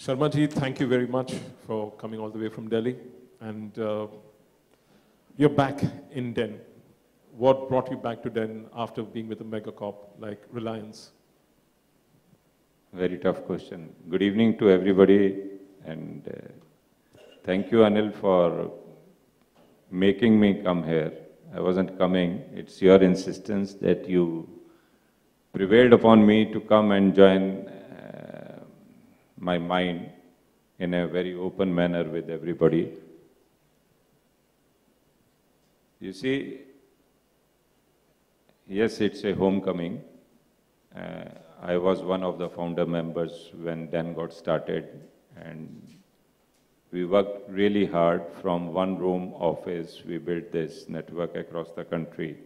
Sharma ji, thank you very much for coming all the way from Delhi. And you're back in Den. What brought you back to Den after being with a mega corp like Reliance? Very tough question. Good evening to everybody, and thank you, Anil, for making me come here. I wasn't coming. It's your insistence that you prevailed upon me to come and join my mind in a very open manner with everybody. You see, yes, it's a homecoming. I was one of the founder members when Den got started, and we worked really hard. From one room office, we built this network across the country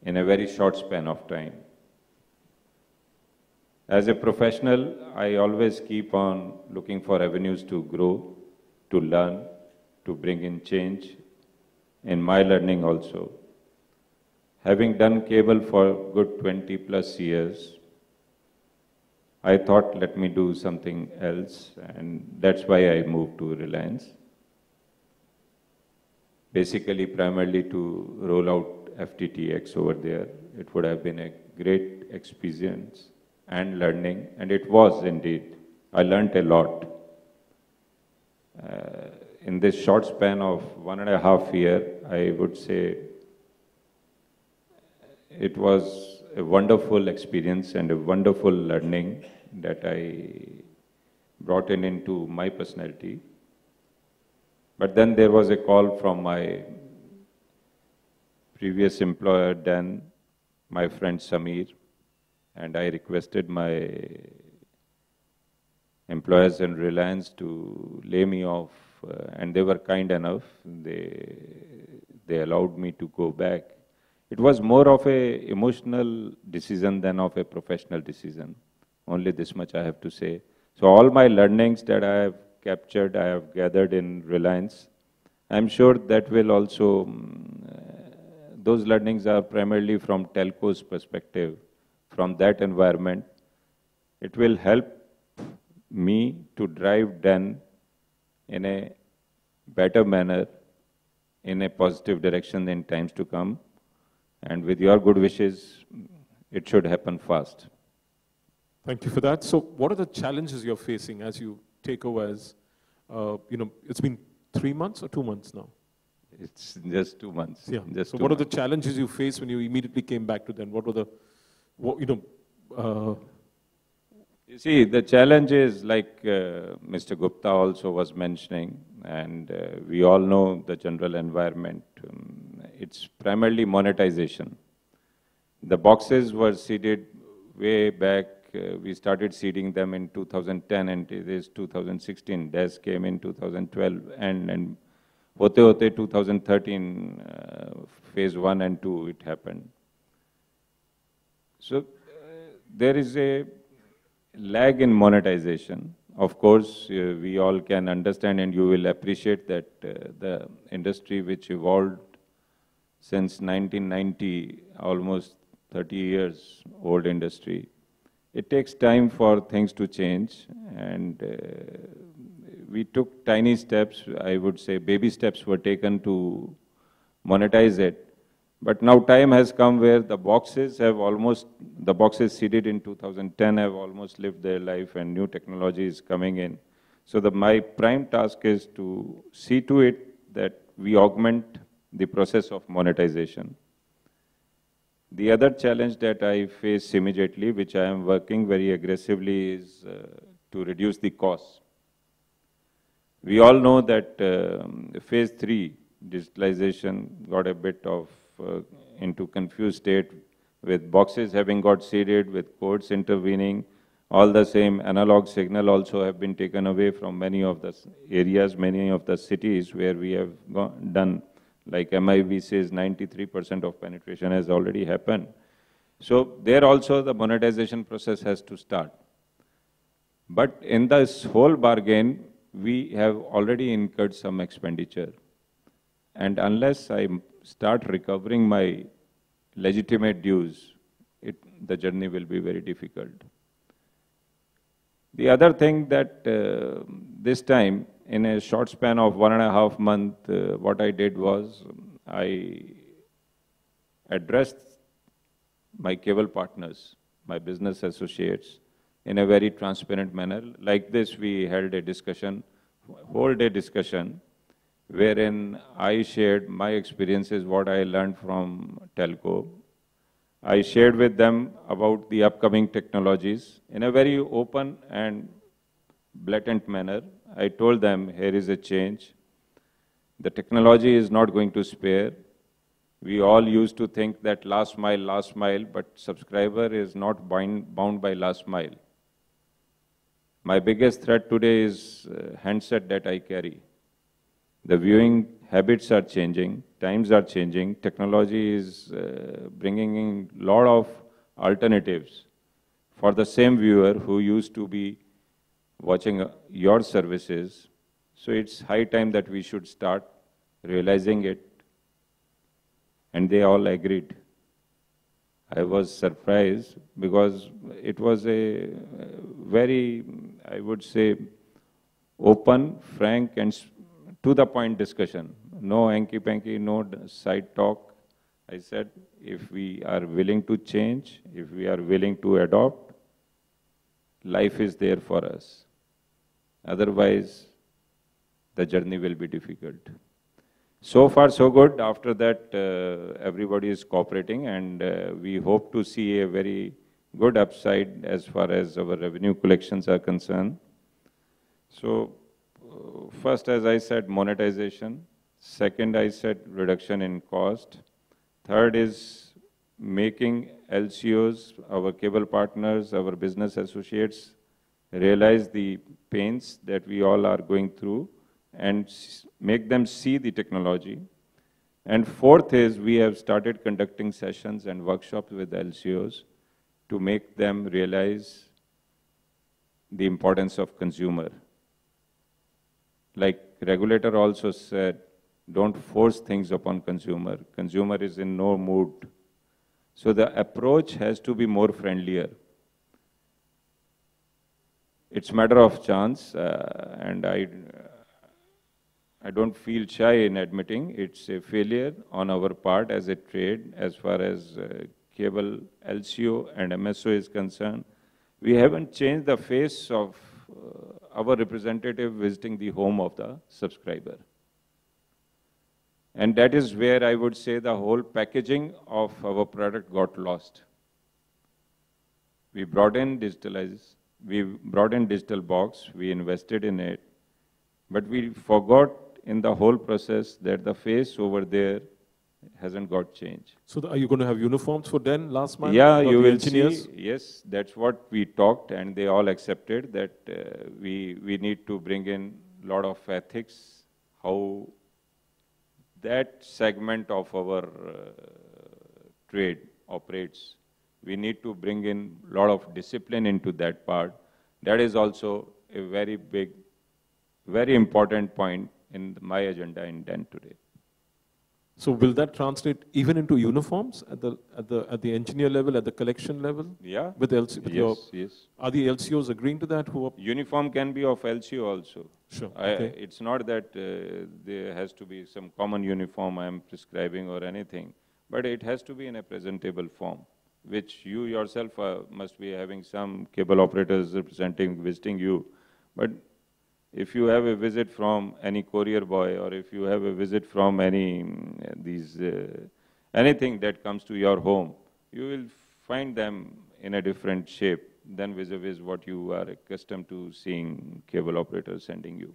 in a very short span of time. As a professional, I always keep on looking for avenues to grow, to learn, to bring in change in my learning also. Having done cable for good 20 plus years, I thought, let me do something else, and that's why I moved to Reliance. Basically, primarily to roll out FTTX over there. It would have been a great experience and learning, and it was indeed. I learned a lot. In this short span of 1.5 years, I would say it was a wonderful experience and a wonderful learning that I brought into my personality. But then there was a call from my previous employer, then my friend Samir, and I requested my employers in Reliance to lay me off, and they were kind enough. They allowed me to go back. It was more of a emotional decision than of a professional decision. Only this much I have to say. So all my learnings that I have captured, I have gathered in Reliance. I'm sure that will also, those learnings are primarily from telco's perspective. From that environment, it will help me to drive Den in a better manner, in a positive direction in times to come. And with your good wishes, it should happen fast. Thank you for that. So what are the challenges you're facing as you take over as, it's been 3 months or 2 months now? It's just 2 months. Yeah. Just so 2 what months. are the challenges you faced when you immediately came back to Den? What were the, You see, the challenge is like Mr. Gupta also was mentioning, and we all know the general environment. It's primarily monetization. The boxes were seeded way back. We started seeding them in 2010, and it is 2016. DES came in 2012, and hote 2013, phase 1 and 2, it happened. So there is a lag in monetization. Of course, we all can understand, and you will appreciate that the industry which evolved since 1990, almost 30 years old industry, it takes time for things to change, and we took tiny steps. I would say baby steps were taken to monetize it. But now time has come where the boxes seeded in 2010 have almost lived their life, and new technology is coming in. So my prime task is to see to it that we augment the process of monetization. The other challenge that I face immediately, which I am working very aggressively, is to reduce the costs. We all know that phase 3, digitalization, got a bit of into confused state, with boxes having got seeded, with courts intervening. All the same, analog signal also have been taken away from many of the areas, many of the cities where we have done, like MIB says, 93% of penetration has already happened. So there also the monetization process has to start. But in this whole bargain, we have already incurred some expenditure. And unless I start recovering my legitimate dues, the journey will be very difficult. The other thing that this time, in a short span of 1.5 months, what I did was I addressed my cable partners, my business associates, in a very transparent manner. Like this, we held a discussion, whole day discussion, wherein I shared my experiences, what I learned from telco. I shared with them about the upcoming technologies in a very open and blatant manner. I told them, here is a change. The technology is not going to spare. We all used to think that last mile, but subscriber is not bound by last mile. My biggest threat today is handset that I carry. The viewing habits are changing, times are changing, technology is bringing in a lot of alternatives for the same viewer who used to be watching your services. So it's high time that we should start realizing it. And they all agreed. I was surprised because it was a very, I would say, open, frank, and to the point discussion. No hanky-panky, no side talk. I said, if we are willing to change, if we are willing to adopt, life is there for us. Otherwise, the journey will be difficult. So far, so good. After that, everybody is cooperating, and we hope to see a very good upside as far as our revenue collections are concerned. So, first, as I said, monetization. Second, I said reduction in cost. Third is making LCOs, our cable partners, our business associates, realize the pains that we all are going through and make them see the technology. And fourth is we have started conducting sessions and workshops with LCOs to make them realize the importance of consumer. Like regulator also said, don't force things upon consumer. Consumer is in no mood. So the approach has to be more friendlier. It's a matter of chance, and I don't feel shy in admitting it's a failure on our part as a trade as far as cable LCO and MSO is concerned. We haven't changed the face of our representative visiting the home of the subscriber. And that is where I would say the whole packaging of our product got lost. We brought in digital box, we invested in it, but we forgot in the whole process that the face over there hasn't got changed. So are you going to have uniforms for Den last month? Yeah, you will see. Yes, that's what we talked, and they all accepted that we need to bring in a lot of ethics, how that segment of our trade operates. We need to bring in a lot of discipline into that part. That is also a very big, very important point in my agenda in Den today. So will that translate even into uniforms at the engineer level, at the collection level? Yeah. With yes. Are the LCOs agreeing to that? Uniform can be of LCO also. Sure. Okay. It's not that there has to be some common uniform I am prescribing or anything, but it has to be in a presentable form, which you yourself must be having some cable operators representing, visiting you. But if you have a visit from any courier boy, or if you have a visit from any anything that comes to your home, you will find them in a different shape than vis-a-vis what you are accustomed to seeing cable operators sending you.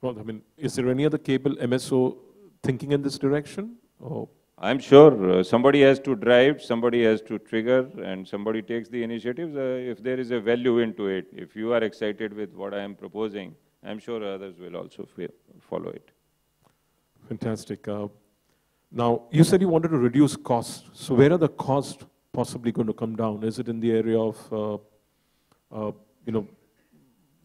Well, I mean, is there any other cable MSO thinking in this direction? Or? I'm sure somebody has to drive, somebody has to trigger, and somebody takes the initiative. If there is a value into it, if you are excited with what I am proposing, I'm sure others will also follow it. Fantastic. Now, you said you wanted to reduce costs. So where are the costs possibly going to come down? Is it in the area of,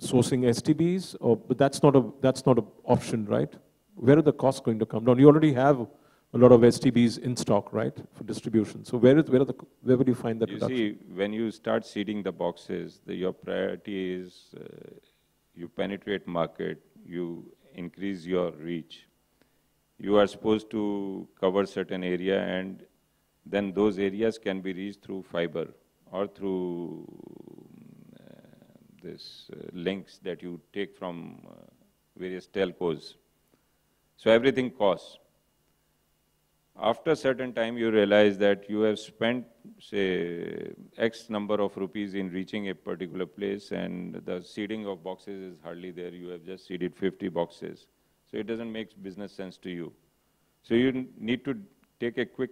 sourcing STBs? But that's not an option, right? Where are the costs going to come down? You already have a lot of STBs in stock, right, for distribution. So where would you find that You reduction? see, when you start seeding the boxes, your priority is you penetrate market, you increase your reach. You are supposed to cover certain area, and then those areas can be reached through fiber or through this links that you take from various telcos. So everything costs. After a certain time, you realize that you have spent, say, X number of rupees in reaching a particular place, and the seeding of boxes is hardly there. You have just seeded 50 boxes. So it doesn't make business sense to you. So you need to take a quick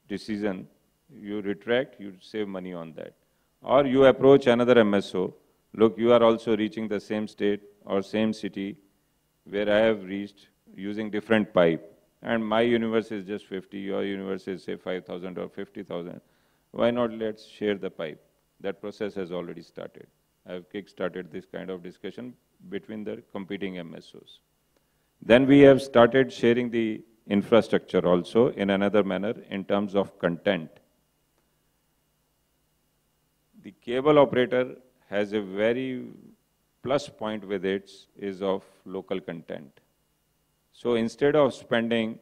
decision. You retract, you save money on that. Or you approach another MSO. Look, you are also reaching the same state or same city where I have reached using different pipe. And my universe is just 50, your universe is say 5,000 or 50,000. Why not let's share the pipe? That process has already started. I have kick-started this kind of discussion between the competing MSOs. Then we have started sharing the infrastructure also in another manner in terms of content. The cable operator has a very plus point with it is of local content. So instead of spending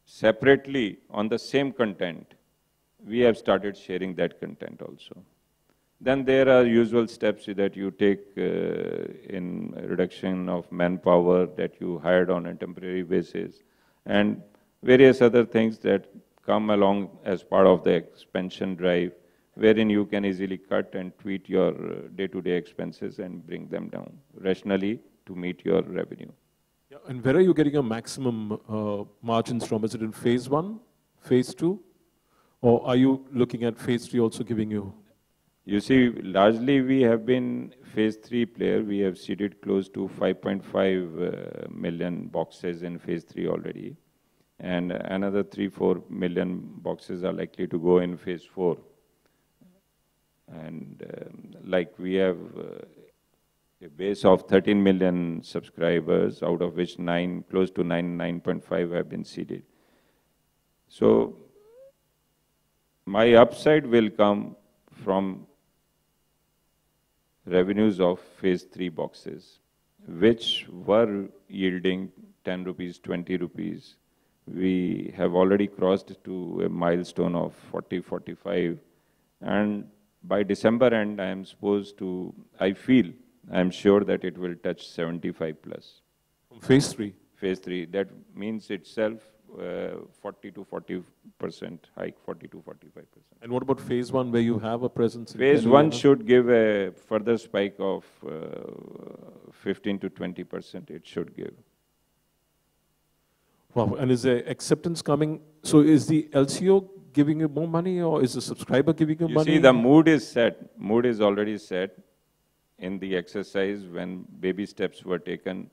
separately on the same content, we have started sharing that content also. Then there are usual steps that you take in reduction of manpower that you hired on a temporary basis, and various other things that come along as part of the expansion drive, wherein you can easily cut and tweak your day-to-day expenses and bring them down rationally to meet your revenue. Yeah, and where are you getting your maximum margins from? Is it in phase 1, phase 2? Or are you looking at phase 3 also giving you? You see, largely we have been phase 3 player. We have seeded close to 5.5 million boxes in phase 3 already. And another 3-4 million boxes are likely to go in phase 4. And like we have a base of 13 million subscribers, out of which close to 9.5 have been seeded. So my upside will come from revenues of phase 3 boxes, which were yielding 10 rupees, 20 rupees. We have already crossed to a milestone of 40, 45. And by December end, I am sure that it will touch 75 plus. From phase 3? Phase 3. That means itself 40 to 40% hike, 40 to 45%. And what about phase 1 where you have a presence? Phase 1 should give a further spike of 15 to 20%. It should give. Wow, and is there acceptance coming? So is the LCO giving you more money, or is the subscriber giving you money? You see, the mood is set. Mood is already set in the exercise when baby steps were taken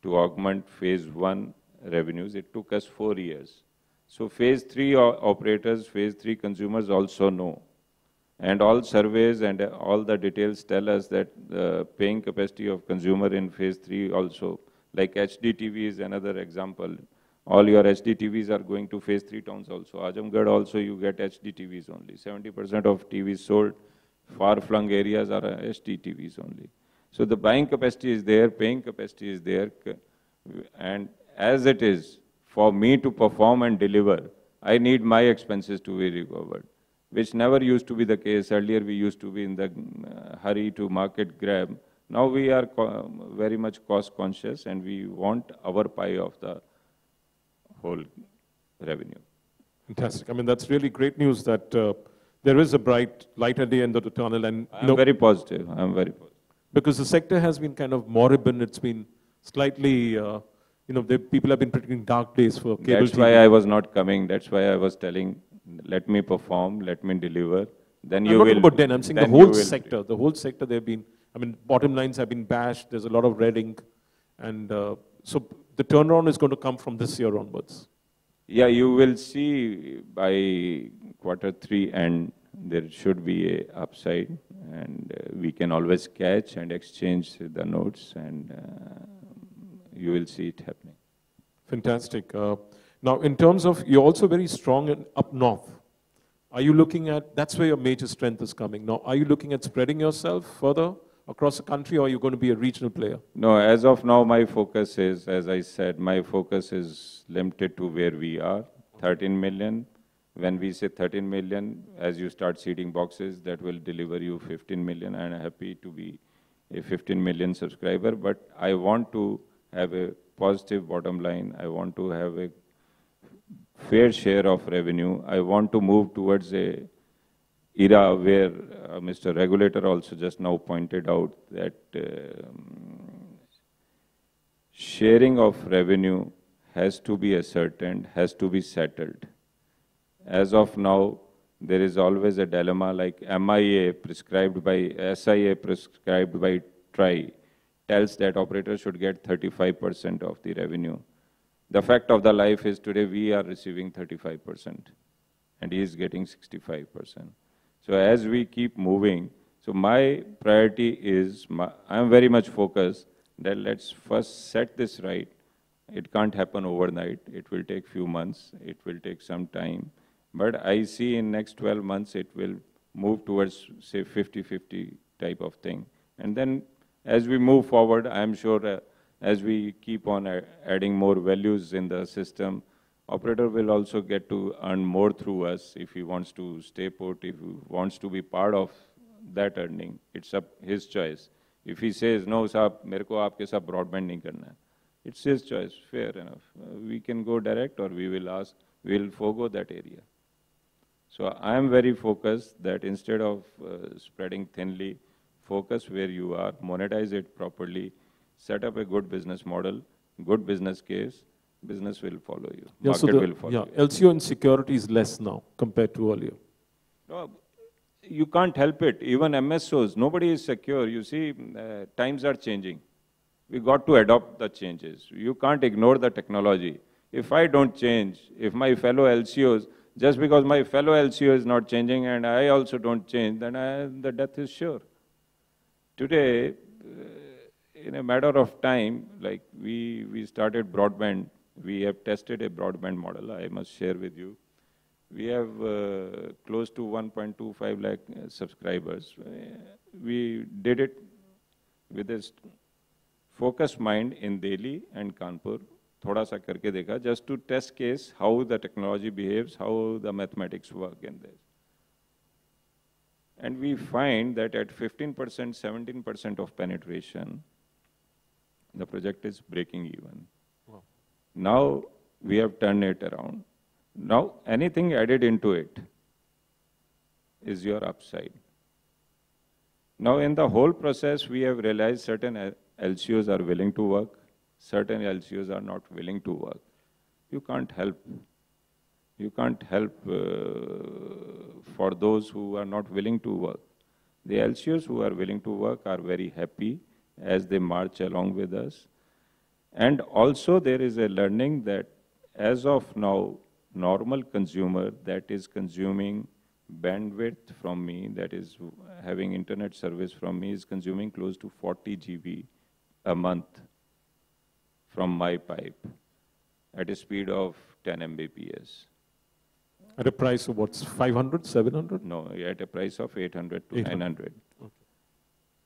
to augment phase 1 revenues. It took us 4 years. So phase 3 operators, phase 3 consumers also know. And all surveys and all the details tell us that the paying capacity of consumer in phase 3 also, like HD TV is another example. All your HD TVs are going to phase 3 towns also. Azamgarh also you get HD TVs only. 70% of TVs sold, far-flung areas are HD TVs only. So the buying capacity is there, paying capacity is there. And as it is, for me to perform and deliver, I need my expenses to be recovered, which never used to be the case. Earlier we used to be in the hurry to market grab. Now we are very much cost conscious and we want our pie of the whole revenue. Fantastic. I mean, that's really great news that there is a bright light at the end of the tunnel. And I'm very positive. I'm very positive. Because the sector has been kind of moribund. It's been slightly, people have been predicting dark days for cable That's TV. why I was not coming. That's why I was telling, let me perform, let me deliver. Then you I'm will. not talking about then. I'm saying the whole sector. The whole sector, they've been, bottom lines have been bashed. There's a lot of red ink. And so the turnaround is going to come from this year onwards. Yeah, you will see by Q3 end, there should be a upside. And we can always catch and exchange the notes. And you will see it happening. Fantastic. Now, in terms of, you're also very strong in up north. Are you looking at, that's where your major strength is coming. Now, are you looking at spreading yourself further across the country, or are you going to be a regional player? No, as of now, my focus is, as I said, my focus is limited to where we are, 13 million. When we say 13 million, as you start seeding boxes, that will deliver you 15 million. I'm happy to be a 15 million subscriber, but I want to have a positive bottom line. I want to have a fair share of revenue. I want to move towards a era where Mr. Regulator also just now pointed out that sharing of revenue has to be ascertained, has to be settled. As of now, there is always a dilemma like MIA prescribed by, SIA prescribed by TRI tells that operator should get 35% of the revenue. The fact of the life is today we are receiving 35% and he is getting 65%. So as we keep moving, so my priority is, I'm very much focused that let's first set this right. It can't happen overnight. It will take few months. It will take some time. But I see in next 12 months, it will move towards, say, 50-50 type of thing. And then as we move forward, I'm sure as we keep on adding more values in the system, operator will also get to earn more through us if he wants to stay put, if he wants to be part of that earning. It's up his choice. If he says, no, saab, mere ko aapke saath broadband nahi karna hai, it's his choice, fair enough. We can go direct or we will ask, we'll forego that area. So I am very focused that instead of spreading thinly, focus where you are, monetize it properly, set up a good business model, good business case, business will follow you, market will follow you. LCO in security is less now compared to earlier. No, you can't help it. Even MSOs, nobody is secure. You see, times are changing. We got to adopt the changes. You can't ignore the technology. If I don't change, if my fellow LCOs, just because my fellow LCO is not changing and I also don't change, then the death is sure. Today, in a matter of time, like we started broadband, we have tested a broadband model, I must share with you. We have close to 1.25 lakh subscribers. We did it with a focused mind in Delhi and Kanpur. Thoda sa karke dekha, just to test case how the technology behaves, how the mathematics work in this. And we find that at 15%, 17% of penetration, the project is breaking even. Wow. Now we have turned it around. Now anything added into it is your upside. Now in the whole process, we have realized certain LCOs are willing to work, certain LCOs are not willing to work. You can't help. You can't help for those who are not willing to work. The LCOs who are willing to work are very happy as they march along with us. And also there is a learning that as of now, normal consumer that is consuming bandwidth from me, that is having internet service from me, is consuming close to 40 GB a month from my pipe at a speed of 10 Mbps. At a price of what's 500, 700? No, at a price of 800 to 900. Okay.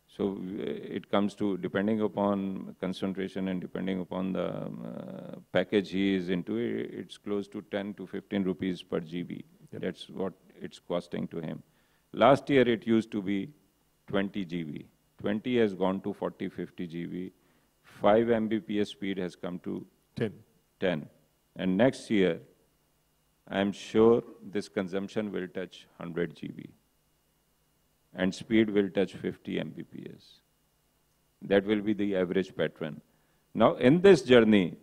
So it comes to, depending upon concentration and depending upon the package he is into, it's close to 10 to 15 rupees per GB. Yep. That's what it's costing to him. Last year it used to be 20 GB. 20 has gone to 40, 50 GB. 5 Mbps speed has come to 10. And next year, I'm sure this consumption will touch 100 GB. And speed will touch 50 Mbps. That will be the average pattern. Now, in this journey,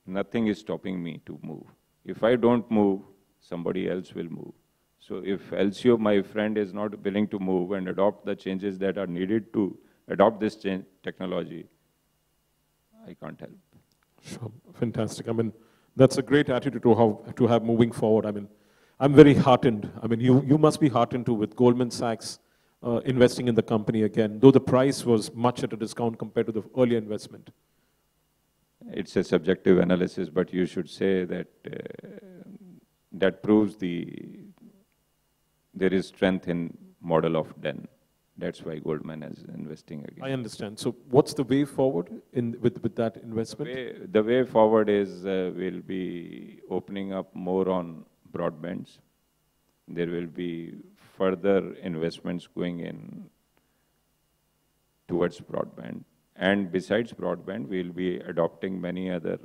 nothing is stopping me to move. If I don't move, somebody else will move. So if LCO, my friend, is not willing to move and adopt the changes that are needed to adopt this technology, I can't help. Sure, fantastic. I mean, that's a great attitude to have moving forward. I mean, I'm very heartened. I mean, you must be heartened too with Goldman Sachs investing in the company again, though the price was much at a discount compared to the earlier investment. it's a subjective analysis, but you should say that that proves there is strength in model of DEN. That's why Goldman is investing again. I understand. So what's the way forward with that investment? The way forward is we'll be opening up more on broadbands. There will be further investments going in towards broadband. And besides broadband, we'll be adopting many other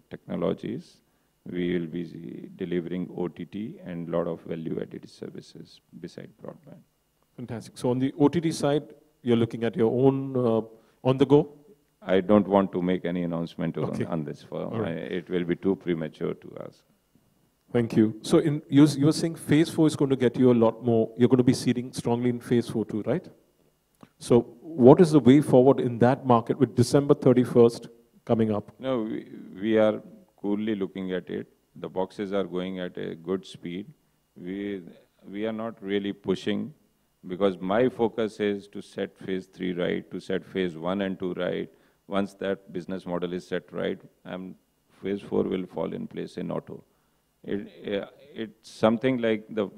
technologies. We will be delivering OTT and a lot of value-added services beside broadband. Fantastic. So on the OTT side, you're looking at your own on the go? I don't want to make any announcement on this. Right. It will be too premature to ask. Thank you. So you were saying phase 4 is going to get you a lot more, you're going to be seeding strongly in phase 4 too, right? So what is the way forward in that market with December 31st coming up? No, we are coolly looking at it. The boxes are going at a good speed. We are not really pushing, because my focus is to set phase 3 right, to set phase 1 and 2 right. Once that business model is set right, phase 4 will fall in place in auto. It's something like the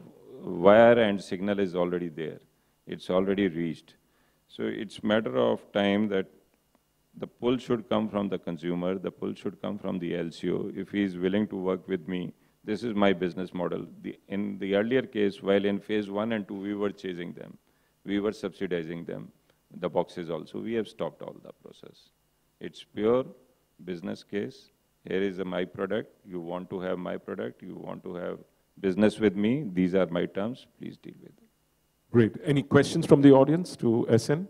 wire and signal is already there. It's already reached. So it's matter of time that the pull should come from the consumer, the pull should come from the LCO. If he is willing to work with me, this is my business model. In the earlier case, while in phase 1 and 2, we were chasing them. We were subsidizing them, the boxes also. We have stopped all the process. It's pure business case. Here is my product. You want to have my product. You want to have business with me. These are my terms. Please deal with it. Great. Any questions from the audience to SN?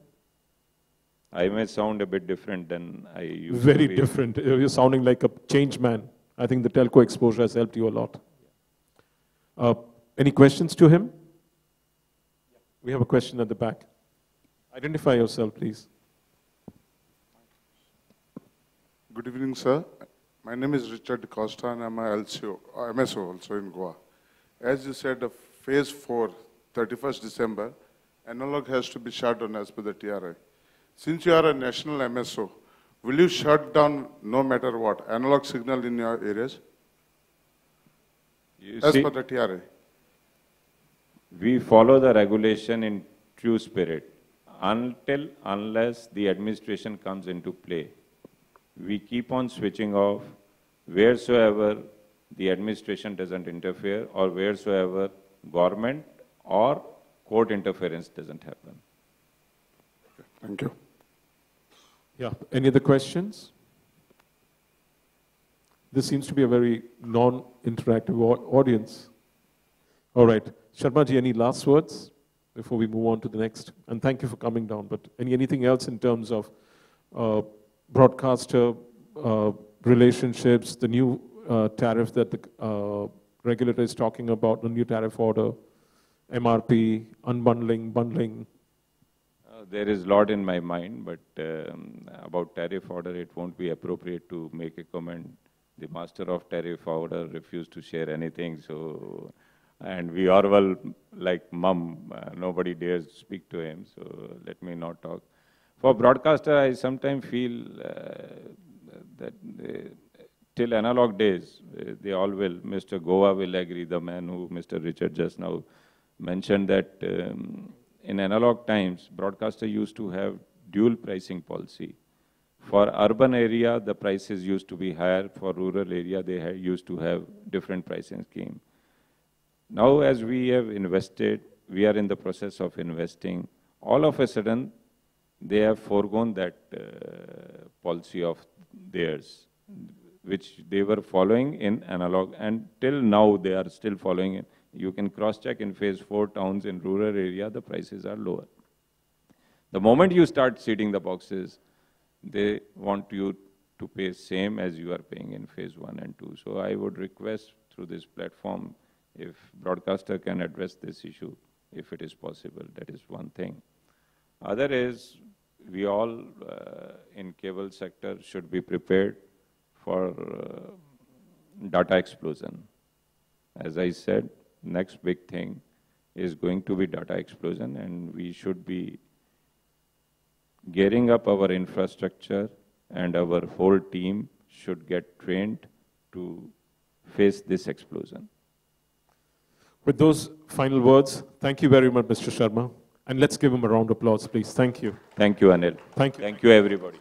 I may sound a bit different than I used to be. Very different. You're sounding like a change man. I think the telco exposure has helped you a lot. Any questions to him? We have a question at the back. Identify yourself, please. Good evening, sir. My name is Richard Costa, and I'm a MSO also in Goa. As you said, phase 4, 31st December, analog has to be shut down as per the TRI. Since you are a national MSO, will you shut down no matter what, analog signal in your areas? As per the TRI. We follow the regulation in true spirit. Unless the administration comes into play, we keep on switching off wheresoever the administration doesn't interfere or wheresoever government or court interference doesn't happen. Okay, thank you. Yeah. Any other questions? This seems to be a very non-interactive audience. All right. Sharma ji, any last words before we move on to the next? And thank you for coming down. But anything else in terms of broadcaster relationships, the new tariff that the regulator is talking about, the new tariff order, MRP, unbundling, bundling? There is a lot in my mind, but about tariff order, it won't be appropriate to make a comment. The master of tariff order refused to share anything, so, and we are well like mum, nobody dares speak to him, so let me not talk. For broadcaster, I sometimes feel that till analog days, they all will. Mr. Goa will agree, the man who Mr. Richard just now mentioned that in analog times, broadcaster used to have dual pricing policy. For urban area, the prices used to be higher. For rural area, they used to have different pricing scheme. Now, as we have invested, we are in the process of investing. All of a sudden, they have foregone that policy of theirs, which they were following in analog, and till now they are still following it. You can cross-check in phase 4 towns in rural area, the prices are lower. The moment you start seeding the boxes, they want you to pay same as you are paying in phase 1 and 2. So I would request through this platform, if broadcaster can address this issue, if it is possible, that is one thing. Other is, we all in cable sector should be prepared for data explosion. As I said, next big thing is going to be data explosion, and we should be gearing up our infrastructure, and our whole team should get trained to face this explosion. With those final words, thank you very much, Mr. Sharma. And let's give him a round of applause, please. Thank you. Thank you, Anil. Thank you. Thank you, everybody.